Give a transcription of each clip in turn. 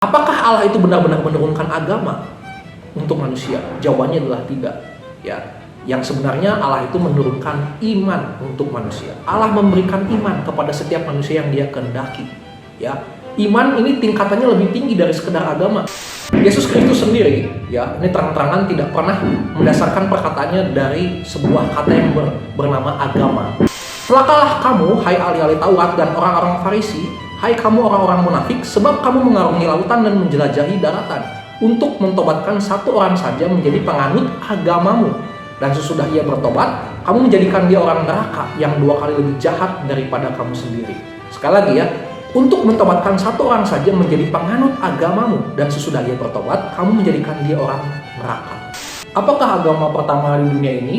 Apakah Allah itu benar-benar menurunkan agama untuk manusia? Jawabannya adalah tidak. Ya, yang sebenarnya Allah itu menurunkan iman untuk manusia. Allah memberikan iman kepada setiap manusia yang Dia kehendaki. Ya, iman ini tingkatannya lebih tinggi dari sekedar agama. Yesus Kristus sendiri, ya, ini terang-terangan tidak pernah mendasarkan perkataannya dari sebuah kata yang bernama agama. Celakalah kamu, hai ahli-ahli Taurat dan orang-orang Farisi, hai kamu orang-orang munafik, sebab kamu mengarungi lautan dan menjelajahi daratan, untuk mentobatkan satu orang saja menjadi penganut agamamu. Dan sesudah ia bertobat, kamu menjadikan dia orang neraka yang 2 kali lebih jahat daripada kamu sendiri. Sekali lagi ya, untuk mentobatkan satu orang saja menjadi penganut agamamu, dan sesudah ia bertobat, kamu menjadikan dia orang neraka. Apakah agama pertama di dunia ini?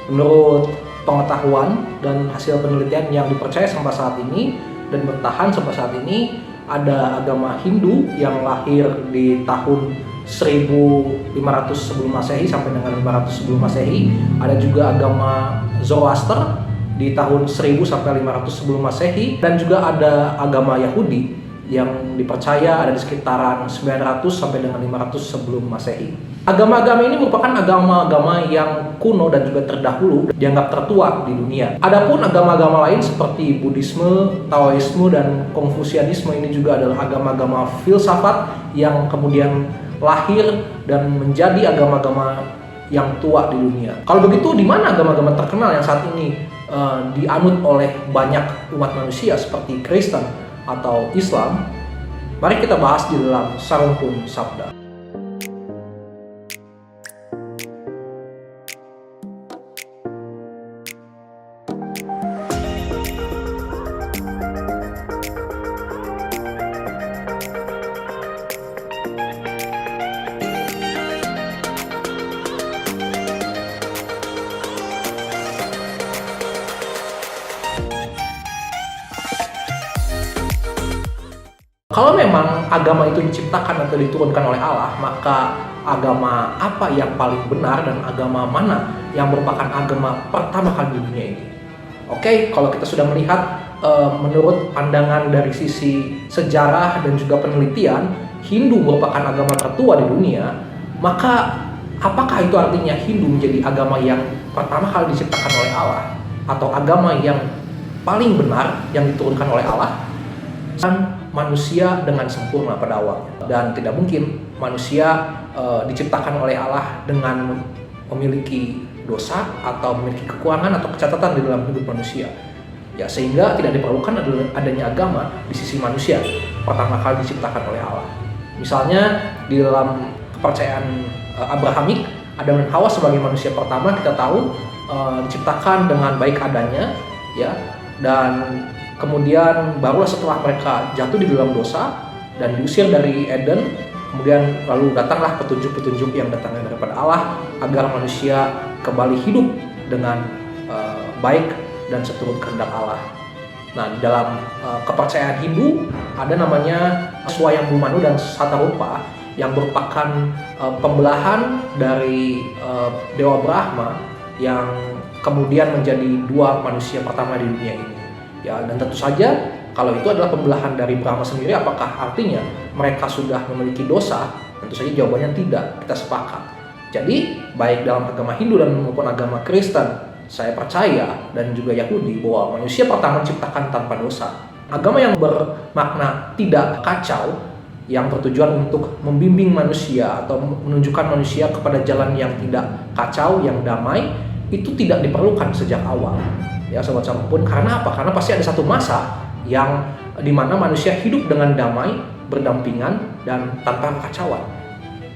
Menurut pengetahuan dan hasil penelitian yang dipercaya sampai saat ini dan bertahan sampai saat ini, ada agama Hindu yang lahir di tahun 1500 sebelum Masehi sampai dengan 500 sebelum Masehi. Ada juga agama Zoroaster di tahun 1000 sampai 500 sebelum Masehi, dan juga ada agama Yahudi yang dipercaya ada di sekitaran 900 sampai dengan 500 sebelum Masehi. Agama-agama ini merupakan agama-agama yang kuno dan juga terdahulu, dianggap tertua di dunia. Adapun agama-agama lain seperti Buddhisme, Taoisme, dan Konfusianisme ini juga adalah agama-agama filsafat yang kemudian lahir dan menjadi agama-agama yang tua di dunia. Kalau begitu, di mana agama-agama terkenal yang saat ini dianut oleh banyak umat manusia seperti Kristen atau Islam? Mari kita bahas di dalam Sarumpun Sabda. Kalau memang agama itu diciptakan atau diturunkan oleh Allah, maka agama apa yang paling benar dan agama mana yang merupakan agama pertama kali di dunia ini? Oke, kalau kita sudah melihat menurut pandangan dari sisi sejarah dan juga penelitian, Hindu merupakan agama tertua di dunia, maka apakah itu artinya Hindu menjadi agama yang pertama kali diciptakan oleh Allah atau agama yang paling benar yang diturunkan oleh Allah? Dan manusia dengan sempurna pada awalnya, dan tidak mungkin manusia diciptakan oleh Allah dengan memiliki dosa atau memiliki kekurangan atau kecacatan di dalam hidup manusia, ya, sehingga tidak diperlukan adanya agama di sisi manusia pertama kali diciptakan oleh Allah. Misalnya di dalam kepercayaan Abrahamik, Adam dan Hawa sebagai manusia pertama kita tahu diciptakan dengan baik adanya, ya, dan kemudian barulah setelah mereka jatuh di dalam dosa dan diusir dari Eden, kemudian lalu datanglah petunjuk-petunjuk yang datangnya daripada Allah agar manusia kembali hidup dengan baik dan seturut kehendak Allah. Nah, di dalam kepercayaan Hindu ada namanya Swayambhu Manu dan Satarupa yang merupakan pembelahan dari Dewa Brahma yang kemudian menjadi 2 manusia pertama di dunia ini. Ya, dan tentu saja kalau itu adalah pembelahan dari Brahma sendiri, apakah artinya mereka sudah memiliki dosa? Tentu saja jawabannya tidak, kita sepakat. Jadi baik dalam agama Hindu dan maupun agama Kristen, saya percaya dan juga Yahudi bahwa manusia pertama diciptakan tanpa dosa. Agama yang bermakna tidak kacau, yang bertujuan untuk membimbing manusia atau menunjukkan manusia kepada jalan yang tidak kacau, yang damai, itu tidak diperlukan sejak awal. Ya, sobat Sarumpun, karena apa? Karena pasti ada satu masa yang dimana manusia hidup dengan damai, berdampingan, dan tanpa kekacauan.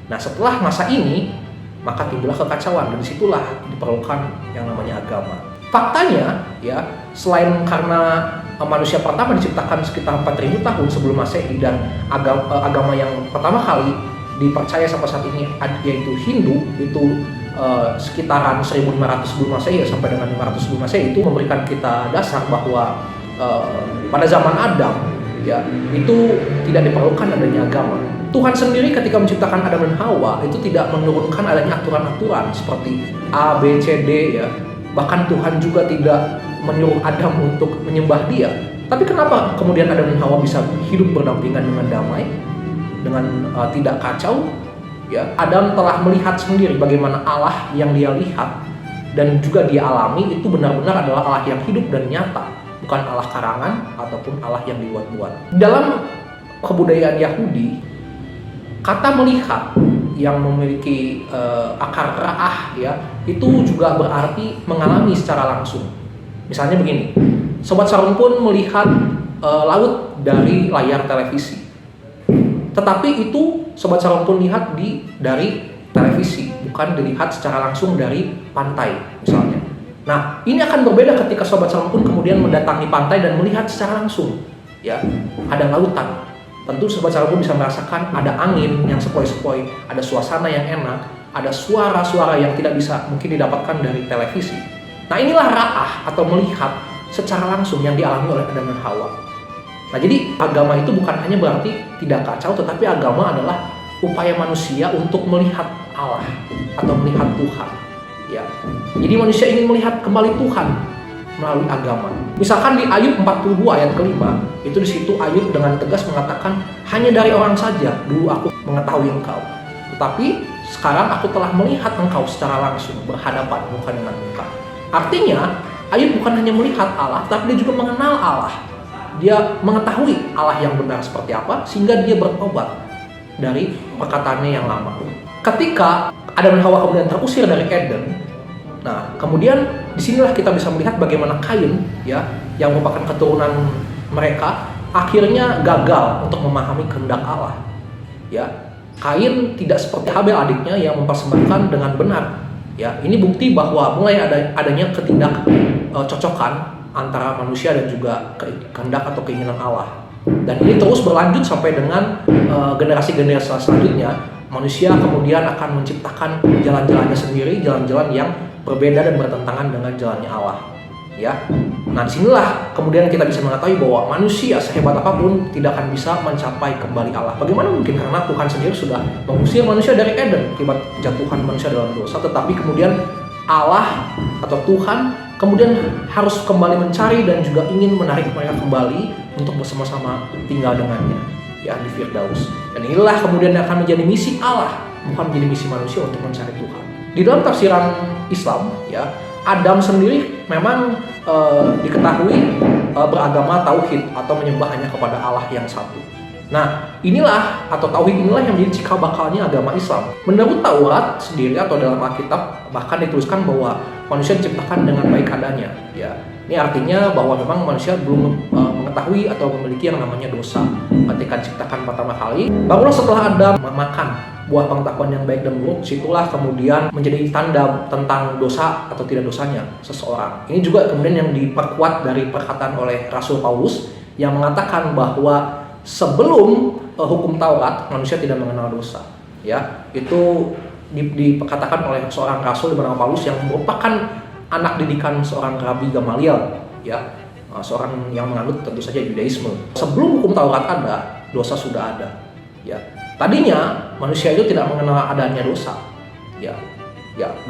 Nah, setelah masa ini, maka timbullah kekacauan, dan disitulah diperlukan yang namanya agama. Faktanya, ya, selain karena manusia pertama diciptakan sekitar 4000 tahun sebelum Masehi, dan agama yang pertama kali dipercaya sampai saat ini yaitu Hindu, itu sekitaran 1500 sebelum Masehi sampai dengan 500 sebelum Masehi, itu memberikan kita dasar bahwa pada zaman Adam, ya, itu tidak diperlukan adanya agama. Tuhan sendiri ketika menciptakan Adam dan Hawa itu tidak menurunkan adanya aturan-aturan seperti A, B, C, D, ya. Bahkan Tuhan juga tidak menyuruh Adam untuk menyembah Dia. Tapi kenapa kemudian Adam dan Hawa bisa hidup berdampingan dengan damai? dengan tidak kacau, ya. Adam telah melihat sendiri bagaimana Allah yang dia lihat dan juga dia alami itu benar-benar adalah Allah yang hidup dan nyata, bukan Allah karangan ataupun Allah yang dibuat-buat. Dalam kebudayaan Yahudi, kata melihat yang memiliki akar ra'ah, ya, itu juga berarti mengalami secara langsung. Misalnya begini, Sobat Sarumpun melihat laut dari layar televisi, tetapi itu Sobat Sarumpun lihat dari televisi, bukan dilihat secara langsung dari pantai misalnya. Nah, ini akan berbeda ketika Sobat Sarumpun kemudian mendatangi pantai dan melihat secara langsung, ya, ada lautan. Tentu Sobat Sarumpun bisa merasakan ada angin yang sepoi-sepoi, ada suasana yang enak, ada suara-suara yang tidak bisa mungkin didapatkan dari televisi. Nah, inilah ra'ah atau melihat secara langsung yang dialami oleh Adam dan Hawa. Nah, jadi agama itu bukan hanya berarti tidak kacau, tetapi agama adalah upaya manusia untuk melihat Allah atau melihat Tuhan, ya. Jadi manusia ingin melihat kembali Tuhan melalui agama. Misalkan di Ayub 42 ayat kelima, itu di situ Ayub dengan tegas mengatakan, hanya dari orang saja dulu aku mengetahui engkau, tetapi sekarang aku telah melihat engkau secara langsung, berhadapan muka dengan muka. Artinya Ayub bukan hanya melihat Allah, tapi dia juga mengenal Allah. Dia mengetahui Allah yang benar seperti apa, sehingga dia bertobat dari perkataannya yang lama. Ketika Adam dan Hawa kemudian terusir dari Eden, nah kemudian disinilah kita bisa melihat bagaimana Kain, ya, yang merupakan keturunan mereka, akhirnya gagal untuk memahami kehendak Allah. Ya, Kain tidak seperti Habel adiknya yang mempersembahkan dengan benar. Ya, ini bukti bahwa mulai adanya ketidakcocokan antara manusia dan juga kehendak atau keinginan Allah. Dan ini terus berlanjut sampai dengan generasi-generasi selanjutnya. Manusia kemudian akan menciptakan jalan-jalannya sendiri, jalan-jalan yang berbeda dan bertentangan dengan jalannya Allah. Ya, nah disinilah kemudian kita bisa mengetahui bahwa manusia sehebat apapun tidak akan bisa mencapai kembali Allah. Bagaimana mungkin? Karena Tuhan sendiri sudah mengusir manusia dari Eden akibat jatuhan manusia dalam dosa. Tetapi kemudian Allah atau Tuhan kemudian harus kembali mencari dan juga ingin menarik mereka kembali untuk bersama-sama tinggal dengannya, ya, di Firdaus. Dan inilah kemudian akan menjadi misi Allah, bukan menjadi misi manusia untuk mencari Tuhan. Di dalam tafsiran Islam, ya, Adam sendiri memang diketahui beragama tauhid atau menyembah hanya kepada Allah yang satu. Nah, inilah atau tauhid inilah yang menjadi cikal bakalnya agama Islam. Menurut Taurat sendiri atau dalam Alkitab bahkan dituliskan bahwa manusia diciptakan dengan baik adanya. Ya, ini artinya bahwa memang manusia belum mengetahui atau memiliki yang namanya dosa ketika diciptakan pertama kali. Barulah setelah Adam makan buah pengetahuan yang baik dan buruk, situlah kemudian menjadi tanda tentang dosa atau tidak dosanya seseorang. Ini juga kemudian yang diperkuat dari perkataan oleh Rasul Paulus yang mengatakan bahwa sebelum hukum Taurat manusia tidak mengenal dosa. Ya, itu dikatakan oleh seorang rasul bernama Paulus yang merupakan anak didikan seorang Rabi Gamaliel, ya, seorang yang menganut tentu saja Yudaisme. Sebelum hukum Taurat ada, dosa sudah ada. Ya, tadinya manusia itu tidak mengenal adanya dosa. Ya,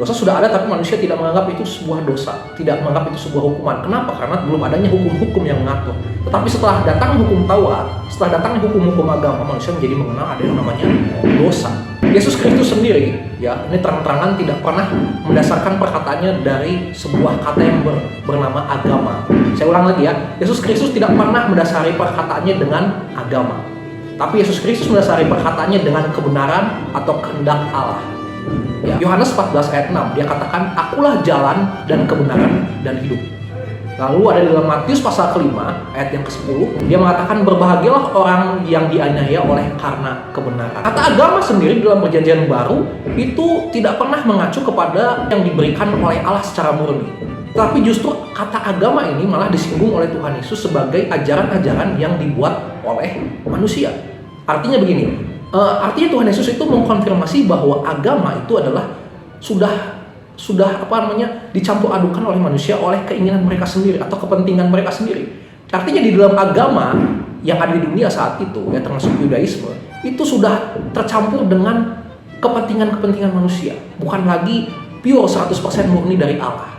dosa sudah ada tapi manusia tidak menganggap itu sebuah dosa, tidak menganggap itu sebuah hukuman. Kenapa? Karena belum adanya hukum-hukum yang mengatur. Tetapi setelah datang hukum Taurat, setelah datangnya hukum-hukum agama, manusia menjadi mengenal ada yang namanya dosa. Yesus Kristus sendiri, ya, ini terang-terangan tidak pernah mendasarkan perkataannya dari sebuah kata yang bernama agama. Saya ulang lagi, ya, Yesus Kristus tidak pernah mendasari perkataannya dengan agama. Tapi Yesus Kristus mendasari perkataannya dengan kebenaran atau kehendak Allah. Ya, Yohanes 14 ayat 6, dia katakan, akulah jalan dan kebenaran dan hidup. Lalu ada di dalam Matius pasal ke-5 ayat yang ke-10, dia mengatakan berbahagialah orang yang dianiaya oleh karena kebenaran. Kata agama sendiri dalam perjanjian baru itu tidak pernah mengacu kepada yang diberikan oleh Allah secara murni. Tapi justru kata agama ini malah disinggung oleh Tuhan Yesus sebagai ajaran-ajaran yang dibuat oleh manusia. Artinya begini, artinya Tuhan Yesus itu mengkonfirmasi bahwa agama itu adalah sudah dicampur adukan oleh manusia oleh keinginan mereka sendiri atau kepentingan mereka sendiri. Artinya di dalam agama yang ada di dunia saat itu, ya, termasuk Yudaisme, itu sudah tercampur dengan kepentingan-kepentingan manusia, bukan lagi pure 100% murni dari Allah.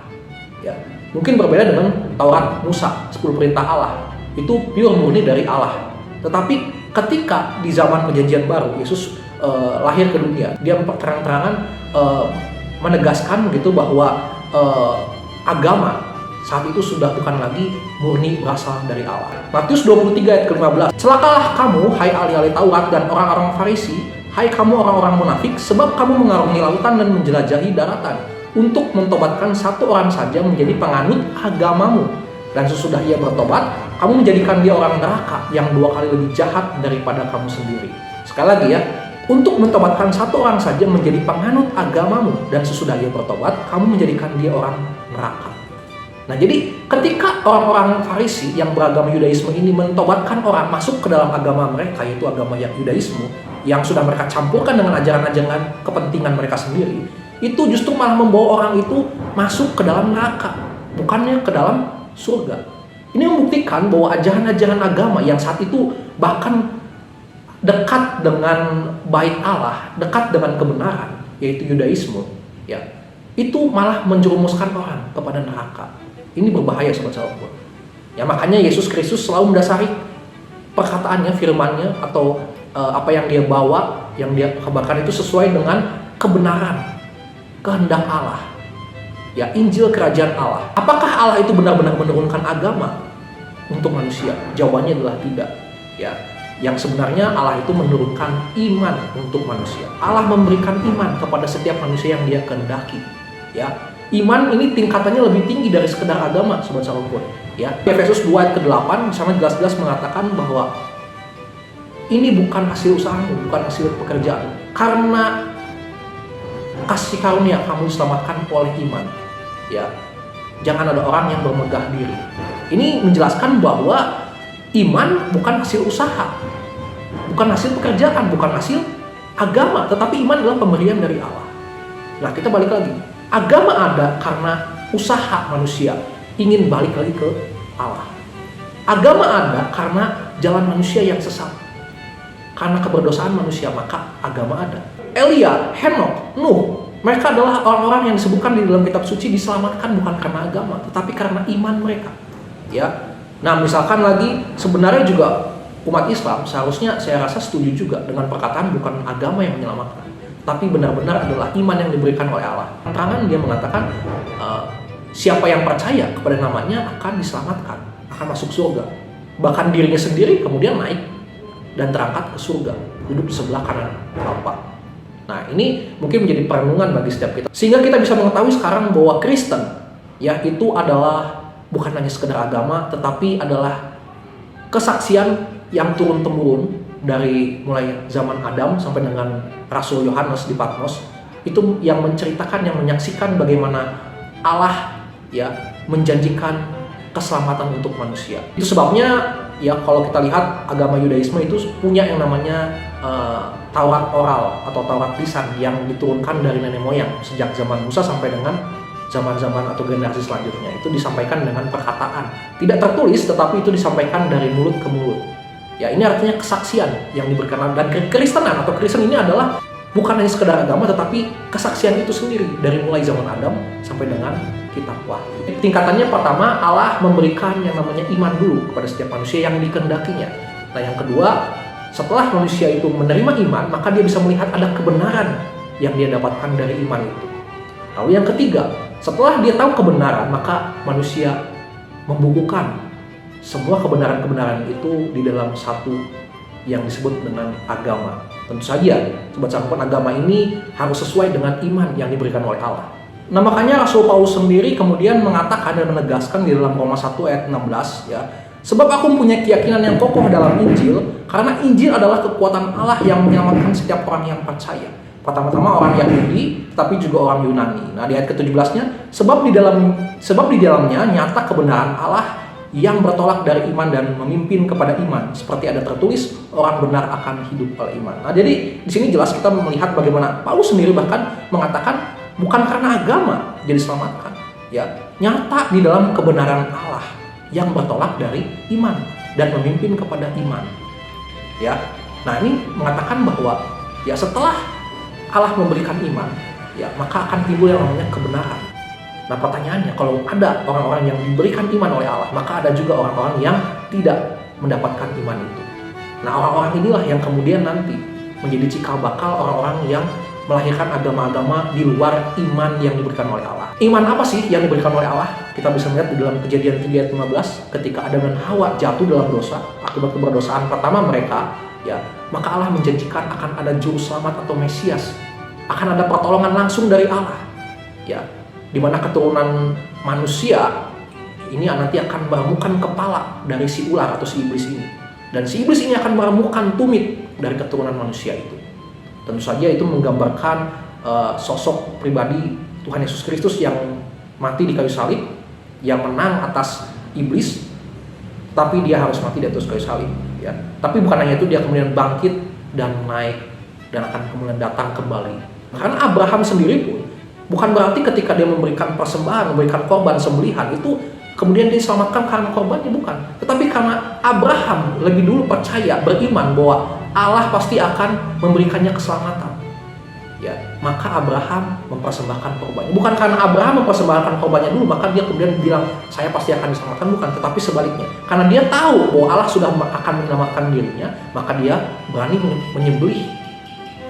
Ya, mungkin berbeda dengan Taurat Musa, 10 perintah Allah, itu pure murni dari Allah. Tetapi ketika di zaman perjanjian baru Yesus lahir ke dunia, dia terang-terangan menegaskan gitu bahwa agama saat itu sudah bukan lagi murni berasal dari Allah. Matius 23 ayat ke-15. Celakalah kamu, hai ahli-ahli Taurat dan orang-orang Farisi, hai kamu orang-orang munafik, sebab kamu mengarungi lautan dan menjelajahi daratan untuk mentobatkan satu orang saja menjadi penganut agamamu. Dan sesudah ia bertobat, kamu menjadikan dia orang neraka yang 2 kali lebih jahat daripada kamu sendiri. Sekali lagi ya, untuk mentobatkan satu orang saja menjadi penganut agamamu, dan sesudah ia bertobat, kamu menjadikan dia orang neraka. Nah, jadi ketika orang-orang Farisi yang beragama Yudaisme ini mentobatkan orang masuk ke dalam agama mereka, yaitu agama yang Yudaisme, yang sudah mereka campurkan dengan ajaran-ajaran kepentingan mereka sendiri, itu justru malah membawa orang itu masuk ke dalam neraka, bukannya ke dalam surga. Ini membuktikan bahwa ajaran-ajaran agama yang saat itu bahkan dekat dengan bait Allah, dekat dengan kebenaran, yaitu Yudaisme, ya, itu malah menjerumuskan orang kepada neraka. Ini berbahaya sahabat-sahabatku. Ya, makanya Yesus Kristus selalu mendasari perkataannya, firman-Nya, atau apa yang dia bawa, yang dia kabarkan itu sesuai dengan kebenaran, kehendak Allah. Ya, Injil Kerajaan Allah. Apakah Allah itu benar-benar menurunkan agama untuk manusia? Jawabannya adalah tidak. Ya, yang sebenarnya Allah itu menurunkan iman untuk manusia. Allah memberikan iman kepada setiap manusia yang dia kehendaki. Ya, iman ini tingkatannya lebih tinggi dari sekedar agama, sobat-sobatku. Ya, Efesus 2 ayat ke-8 sama jelas-jelas mengatakan bahwa ini bukan hasil usahamu, bukan hasil pekerjaan. Karena kasih karunia kamu diselamatkan oleh iman. Ya, jangan ada orang yang bermegah diri. Ini menjelaskan bahwa iman bukan hasil usaha, bukan hasil pekerjaan, bukan hasil agama, tetapi iman adalah pemberian dari Allah. Nah, kita balik lagi. Agama ada karena usaha manusia ingin balik lagi ke Allah. Agama ada karena jalan manusia yang sesat. Karena keberdosaan manusia, maka agama ada. Elia, Henok, Nuh, mereka adalah orang-orang yang disebutkan di dalam kitab suci diselamatkan bukan karena agama, tetapi karena iman mereka. Ya. Nah, misalkan lagi sebenarnya juga umat Islam seharusnya saya rasa setuju juga dengan perkataan bukan agama yang menyelamatkan, tapi benar-benar adalah iman yang diberikan oleh Allah. Terangan dia mengatakan siapa yang percaya kepada namanya akan diselamatkan, akan masuk surga. Bahkan dirinya sendiri kemudian naik dan terangkat ke surga, duduk di sebelah kanan Bapa. Nah, ini mungkin menjadi perenungan bagi setiap kita. Sehingga kita bisa mengetahui sekarang bahwa Kristen ya itu adalah bukan hanya sekedar agama, tetapi adalah kesaksian yang turun-temurun dari mulai zaman Adam sampai dengan Rasul Yohanes di Patmos, itu yang menceritakan, yang menyaksikan bagaimana Allah ya menjanjikan keselamatan untuk manusia. Itu sebabnya ya kalau kita lihat agama Yudaisme itu punya yang namanya Taurat oral atau Taurat lisan yang diturunkan dari nenek moyang sejak zaman Musa sampai dengan zaman-zaman atau generasi selanjutnya. Itu disampaikan dengan perkataan, tidak tertulis tetapi itu disampaikan dari mulut ke mulut. Ya, ini artinya kesaksian yang diberikan. Dan kekristenan atau Kristen ini adalah bukan hanya sekedar agama tetapi kesaksian itu sendiri dari mulai zaman Adam sampai dengan kitab Wahyu. Tingkatannya pertama, Allah memberikan yang namanya iman dulu kepada setiap manusia yang dikehendakinya. Nah, yang kedua, setelah manusia itu menerima iman, maka dia bisa melihat ada kebenaran yang dia dapatkan dari iman itu. Lalu yang ketiga, setelah dia tahu kebenaran, maka manusia membukukan semua kebenaran-kebenaran itu di dalam satu yang disebut dengan agama. Tentu saja, sobat-sobat, agama ini harus sesuai dengan iman yang diberikan oleh Allah. Nah, makanya Rasul Paulus sendiri kemudian mengatakan dan menegaskan di dalam Roma 1 ayat 16 ya, sebab aku mempunyai keyakinan yang kokoh dalam Injil, karena Injil adalah kekuatan Allah yang menyelamatkan setiap orang yang percaya. Pertama-tama orang Yahudi, tapi juga orang Yunani. Nah, di ayat ke-17-nya, sebab di dalamnya nyata kebenaran Allah yang bertolak dari iman dan memimpin kepada iman, seperti ada tertulis, orang benar akan hidup oleh iman. Nah, jadi di sini jelas kita melihat bagaimana Paulus sendiri bahkan mengatakan bukan karena agama jadi diselamatkan, ya, nyata di dalam kebenaran Allah yang bertolak dari iman dan memimpin kepada iman. Ya. Nah, ini mengatakan bahwa ya setelah Allah memberikan iman, ya, maka akan timbul yang namanya kebenaran. Nah, pertanyaannya, kalau ada orang-orang yang diberikan iman oleh Allah, maka ada juga orang-orang yang tidak mendapatkan iman itu. Nah, orang-orang inilah yang kemudian nanti menjadi cikal bakal orang-orang yang melahirkan agama-agama di luar iman yang diberikan oleh Allah. Iman apa sih yang diberikan oleh Allah? Kita bisa melihat di dalam Kejadian 3 ayat 15, ketika Adam dan Hawa jatuh dalam dosa akibat keberdosaan pertama mereka, ya, maka Allah menjanjikan akan ada juru selamat atau Mesias, akan ada pertolongan langsung dari Allah, ya, di mana keturunan manusia ini nanti akan meremukan kepala dari si ular atau si iblis ini, dan si iblis ini akan meremukan tumit dari keturunan manusia itu. Tentu saja itu menggambarkan sosok pribadi Tuhan Yesus Kristus yang mati di kayu salib, yang menang atas iblis, tapi dia harus mati di atas kayu salib, ya. Tapi bukan hanya itu, dia kemudian bangkit dan naik dan akan kemudian datang kembali. Karena Abraham sendiri pun bukan berarti ketika dia memberikan persembahan, memberikan korban sembelihan itu kemudian diselamatkan karena korbannya, bukan. Tetapi karena Abraham lebih dulu percaya, beriman bahwa Allah pasti akan memberikannya keselamatan, ya, maka Abraham mempersembahkan korbannya. Bukan karena Abraham mempersembahkan korbannya dulu maka dia kemudian bilang saya pasti akan diselamatkan, bukan. Tetapi sebaliknya, karena dia tahu bahwa Allah sudah akan menyelamatkan dirinya, maka dia berani menyembelih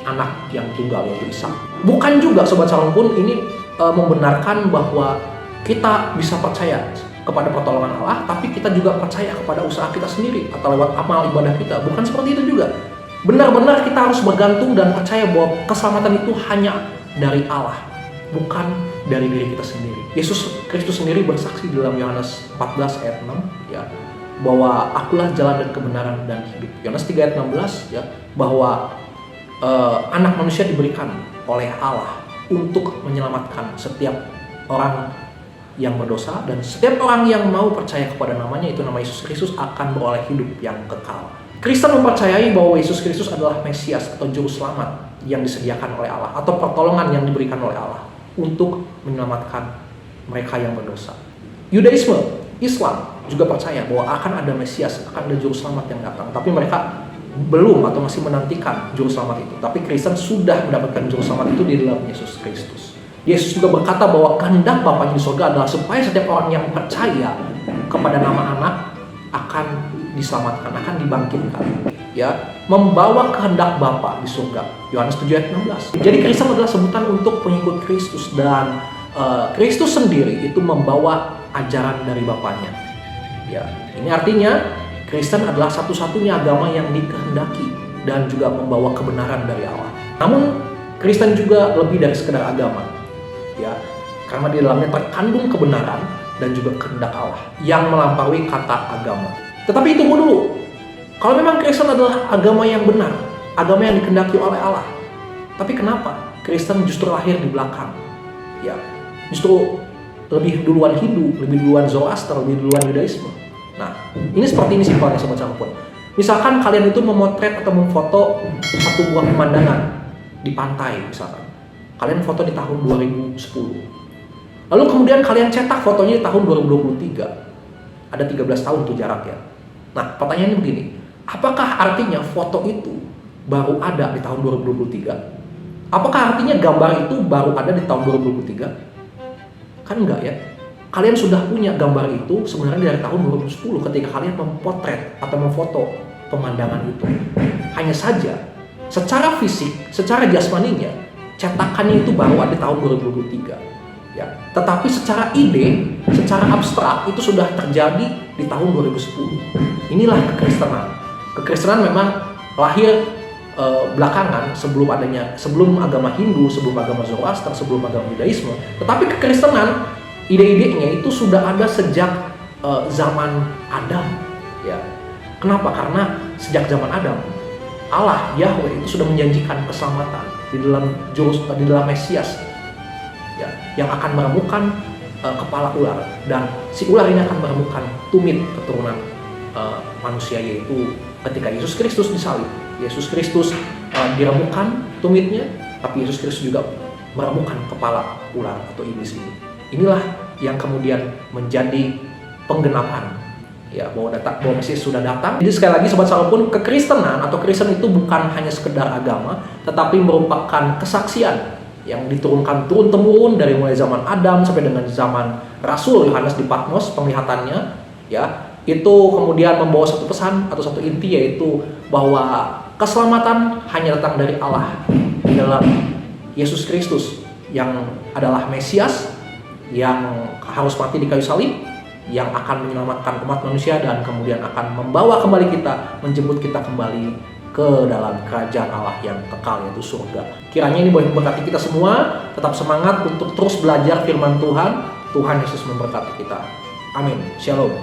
anak yang tunggal, yaitu Ishak. Bukan juga Sobat Shalom pun ini membenarkan bahwa kita bisa percaya kepada pertolongan Allah, tapi kita juga percaya kepada usaha kita sendiri atau lewat amal ibadah kita. Bukan seperti itu juga. Benar-benar kita harus bergantung dan percaya bahwa keselamatan itu hanya dari Allah, bukan dari diri kita sendiri. Yesus Kristus sendiri bersaksi dalam Yohanes 14 ayat 6, ya, bahwa akulah jalan dan kebenaran dan hidup. Yohanes 3 ayat 16, ya, bahwa anak manusia diberikan oleh Allah untuk menyelamatkan setiap orang yang berdosa, dan setiap orang yang mau percaya kepada namanya, itu nama Yesus Kristus, akan beroleh hidup yang kekal. Kristen mempercayai bahwa Yesus Kristus adalah Mesias atau juru selamat yang disediakan oleh Allah, atau pertolongan yang diberikan oleh Allah untuk menyelamatkan mereka yang berdosa. Yudaisme, Islam juga percaya bahwa akan ada Mesias, akan ada juru selamat yang datang, tapi mereka belum atau masih menantikan juru selamat itu. Tapi Kristen sudah mendapatkan juru selamat itu di dalam Yesus Kristus. Yesus juga berkata bahwa kehendak Bapa di surga adalah supaya setiap orang yang percaya kepada nama anak akan diselamatkan, akan dibangkitkan, ya, membawa kehendak Bapa di surga. Yohanes 7 ayat 16. Jadi Kristen adalah sebutan untuk pengikut Kristus, dan Kristus sendiri itu membawa ajaran dari Bapanya. Ya, ini artinya Kristen adalah satu-satunya agama yang dikehendaki dan juga membawa kebenaran dari Allah. Namun Kristen juga lebih dari sekedar agama, ya, karena di dalamnya terkandung kebenaran dan juga kehendak Allah yang melampaui kata agama. Tetapi tunggu dulu, kalau memang Kristen adalah agama yang benar, agama yang dikehendaki oleh Allah, tapi kenapa Kristen justru lahir di belakang? Ya, justru lebih duluan Hindu, lebih duluan Zoroaster, lebih duluan Yudaisme. Nah, ini seperti ini simpelnya Sobat Shalom. Misalkan kalian itu memotret atau memfoto satu buah pemandangan di pantai misalkan. Kalian foto di tahun 2010. Lalu kemudian kalian cetak fotonya di tahun 2023. Ada 13 tahun tuh jaraknya. Nah, pertanyaannya begini. Apakah artinya foto itu baru ada di tahun 2023? Apakah artinya gambar itu baru ada di tahun 2023? Kan enggak, ya. Kalian sudah punya gambar itu sebenarnya dari tahun 2010 ketika kalian mempotret atau memfoto pemandangan itu. Hanya saja secara fisik, secara jasmaninya, cetakannya itu baru ada di tahun 2023. Ya. Tetapi secara ide, secara abstrak itu sudah terjadi di tahun 2010. Inilah kekristenan. Kekristenan memang lahir belakangan sebelum agama Hindu, sebelum agama Zoroaster, sebelum agama Yudaisme. Tetapi kekristenan, ide-idenya itu sudah ada sejak zaman Adam, ya. Kenapa? Karena sejak zaman Adam, Allah Yahweh itu sudah menjanjikan keselamatan di dalam Mesias, ya, yang akan meremukan kepala ular, dan si ular ini akan meremukan tumit keturunan manusia, yaitu ketika Yesus Kristus disalib. Yesus Kristus diremukan tumitnya, tapi Yesus Kristus juga meremukan kepala ular atau iblis ini. Inilah yang kemudian menjadi penggenapan, ya, bahwa Mesias sudah datang. Jadi sekali lagi Sobat Shalom, kekristenan atau Kristen itu bukan hanya sekedar agama, tetapi merupakan kesaksian yang diturunkan turun-temurun dari mulai zaman Adam sampai dengan zaman Rasul Yohanes di Patmos, penglihatannya, ya, itu kemudian membawa satu pesan atau satu inti, yaitu bahwa keselamatan hanya datang dari Allah di dalam Yesus Kristus yang adalah Mesias, yang harus mati di kayu salib, yang akan menyelamatkan umat manusia dan kemudian akan membawa kembali kita, menjemput kita kembali ke dalam kerajaan Allah yang kekal, yaitu surga. Kiranya ini boleh memberkati kita semua, tetap semangat untuk terus belajar firman Tuhan. Tuhan Yesus memberkati kita. Amin. Shalom.